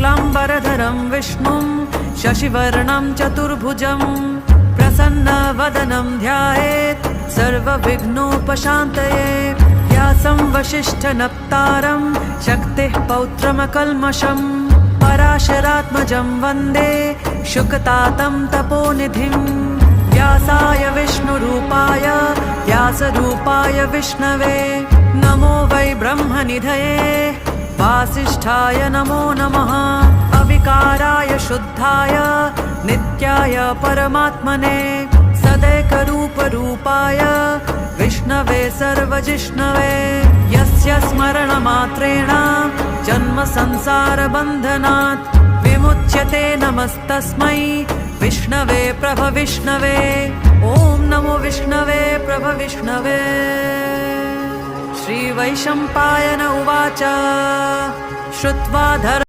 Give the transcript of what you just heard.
शुक्लाम्बरधरं विष्णुं शशिवर्णं चतुर्भुजं प्रसन्नवदनं ध्यायेत् सर्वविघ्नोपशान्तये। व्यासं वसिष्ठनप्तारं शक्तिः पौत्रमकल्मषम् पराशरात्मजं वन्दे शुकतातं तपोनिधिं। व्यासाय विष्णुरूपाय व्यासरूपाय विष्णवे नमो वै ब्रह्मनिधये वासिष्ठाय नमो नमः। अविकाराय शुद्धाय नित्याय परमात्मने सदैकरूपरूपाय विष्णवे सर्वजिष्णवे। यस्य स्मरणमात्रेण जन्म संसारबन्धनात् विमुच्यते नमस्तस्मै विष्णवे प्रभविष्णवे। ॐ नमो विष्णवे प्रभविष्णवे। श्रीवैशम्पायन उवाच श्रुत्वा